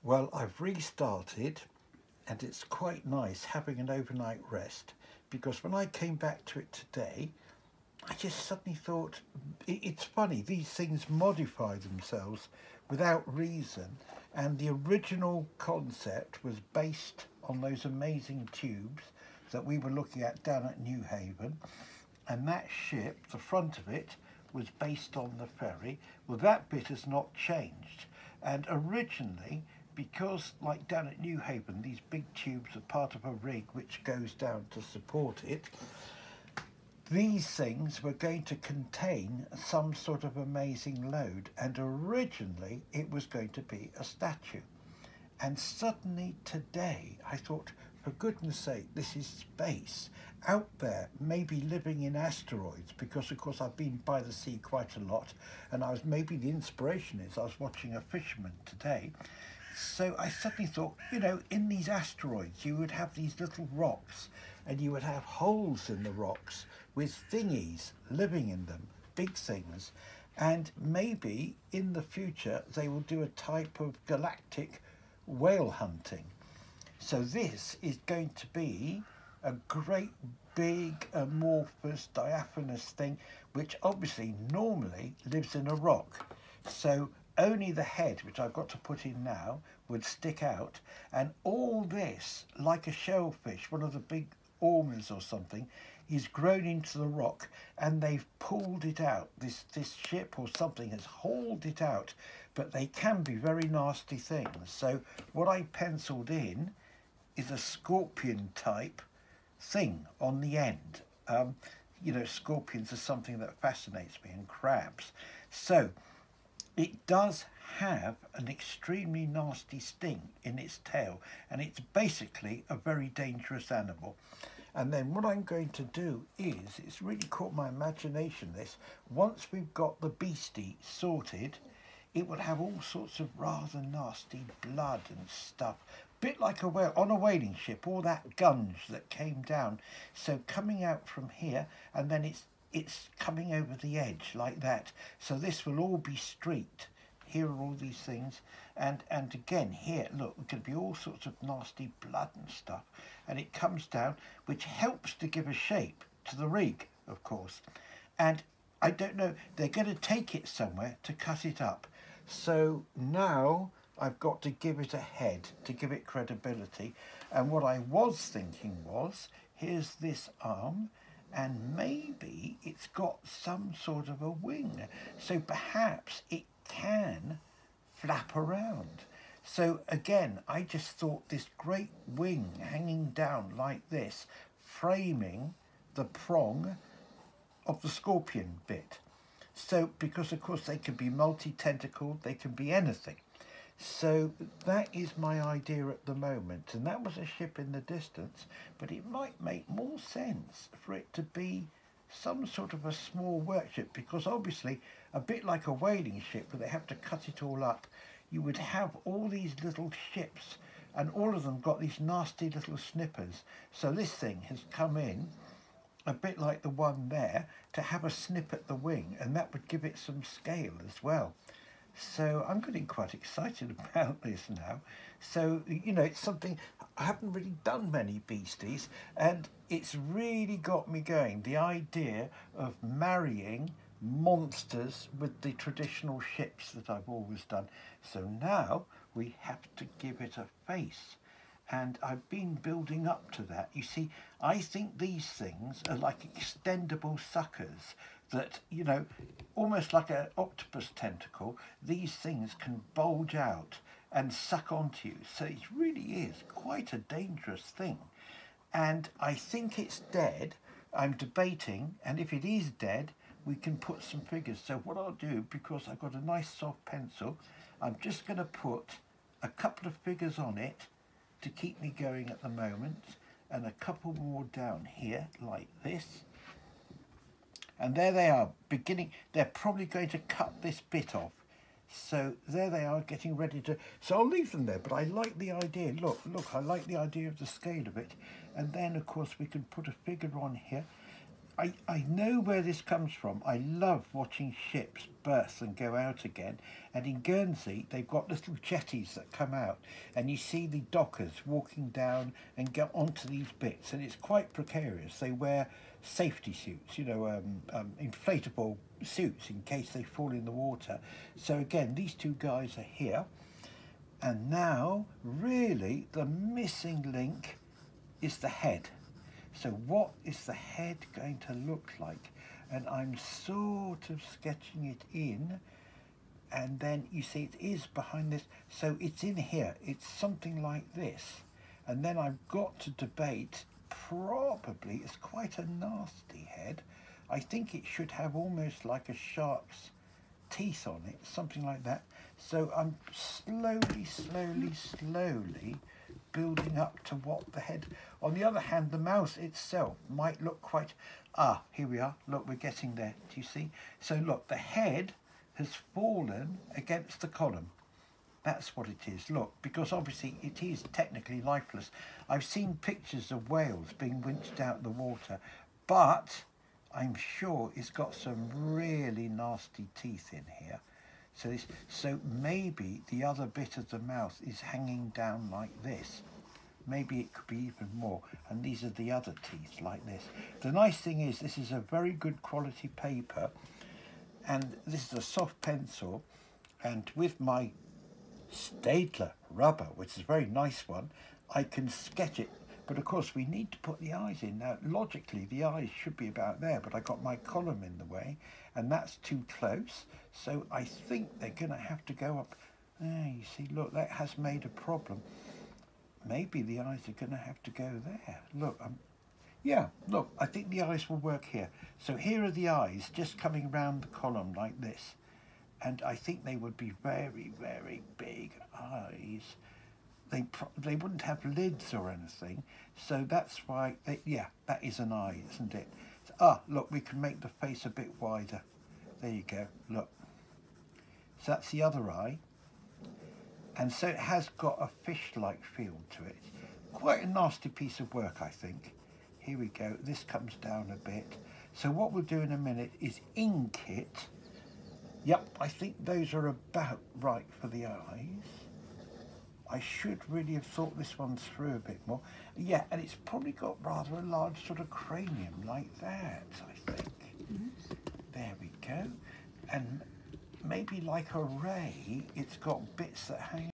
Well, I've restarted and it's quite nice having an overnight rest because when I came back to it today, I just suddenly thought it's funny, these things modify themselves without reason. And the original concept was based on those amazing tubes that we were looking at down at New Haven. And that ship, the front of it, was based on the ferry. Well, that bit has not changed. And originally, because like down at New Haven, these big tubes are part of a rig which goes down to support it, these things were going to contain some sort of amazing load, and originally it was going to be a statue. And suddenly today I thought, for goodness sake, this is space out there, maybe living in asteroids, because of course I've been by the sea quite a lot, and maybe the inspiration is I was watching a fisherman today. So I suddenly thought, in these asteroids you would have these little rocks and you would have holes in the rocks with thingies living in them, big things, and maybe in the future they will do a type of galactic whale hunting. So this is going to be a great big amorphous diaphanous thing which obviously normally lives in a rock. So only the head, which I've got to put in now, would stick out, and all this, like a shellfish, one of the big ormers or something, is grown into the rock, and they've pulled it out. This ship or something has hauled it out, but they can be very nasty things. So what I penciled in is a scorpion type thing on the end. Scorpions are something that fascinates me, and crabs. So it does have an extremely nasty sting in its tail, and it's basically a very dangerous animal. And then what I'm going to do is, it's really caught my imagination this, once we've got the beastie sorted, it will have all sorts of rather nasty blood and stuff, bit like a whale, on a whaling ship, all that gunge that came down. So coming out from here, and then it's coming over the edge like that. So this will all be streaked. Here are all these things, and again here, look, there could be all sorts of nasty blood and stuff, and it comes down, which helps to give a shape to the rig, of course. And I don't know, they're going to take it somewhere to cut it up. So now I've got to give it a head to give it credibility. And what I was thinking was, here's this arm, and maybe it's got some sort of a wing, so perhaps it can flap around. So again, I just thought this great wing hanging down like this, framing the prong of the scorpion bit. So because of course they can be multi-tentacled, they can be anything. So that is my idea at the moment, and that was a ship in the distance, but it might make more sense for it to be some sort of a small workship, because obviously a bit like a whaling ship where they have to cut it all up, you would have all these little ships and all of them got these nasty little snippers. So this thing has come in a bit like the one there to have a snip at the wing, and that would give it some scale as well. So I'm getting quite excited about this now. So, it's something, I haven't really done many beasties, and it's really got me going. The idea of marrying monsters with the traditional ships that I've always done. So now we have to give it a face. And I've been building up to that. You see, I think these things are like extendable suckers that, almost like an octopus tentacle, these things can bulge out and suck onto you. So it really is quite a dangerous thing. And I think it's dead. I'm debating, and if it is dead, we can put some figures. So what I'll do, because I've got a nice soft pencil, I'm just going to put a couple of figures on it to keep me going at the moment, and a couple more down here like this. And there they are, beginning. They're probably going to cut this bit off. So there they are, getting ready to, so I'll leave them there, but I like the idea. Look, I like the idea of the scale of it. And then of course we can put a figure on here. I know where this comes from. I love watching ships berth and go out again. And in Guernsey, they've got little jetties that come out. And you see the dockers walking down and get onto these bits. And it's quite precarious. They wear safety suits, you know, inflatable suits in case they fall in the water. So again, these two guys are here. And now, really, the missing link is the head. So what is the head going to look like? And I'm sort of sketching it in, and then you see it is behind this. So it's in here. It's something like this. And then I've got to debate, probably it's quite a nasty head. I think it should have almost like a shark's teeth on it, something like that. So I'm slowly building up to what the head. On the other hand, the mouth itself might look quite, here we are, look, we're getting there, do you see? So look, the head has fallen against the column. That's what it is, look, because obviously it is technically lifeless. I've seen pictures of whales being winched out of the water, but I'm sure it's got some really nasty teeth in here. So maybe the other bit of the mouth is hanging down like this. Maybe it could be even more. And these are the other teeth like this. The nice thing is this is a very good quality paper. And this is a soft pencil. And with my Staedtler rubber, which is a very nice one, I can sketch it. But of course we need to put the eyes in. Now logically the eyes should be about there, but I got my column in the way and that's too close. So I think they're going to have to go up. You see, look, that has made a problem. Maybe the eyes are going to have to go there. Look, yeah, look, I think the eyes will work here. So here are the eyes just coming round the column like this. And I think they would be very, very big eyes. They wouldn't have lids or anything, so that's why, yeah, that is an eye, isn't it? So, look, we can make the face a bit wider. There you go, look. So that's the other eye. And so it has got a fish-like feel to it. Quite a nasty piece of work, I think. Here we go, this comes down a bit. So what we'll do in a minute is ink it. Yep, I think those are about right for the eyes. I should really have thought this one through a bit more. Yeah, and it's probably got rather a large sort of cranium like that, I think. There we go. And maybe like a ray, it's got bits that hang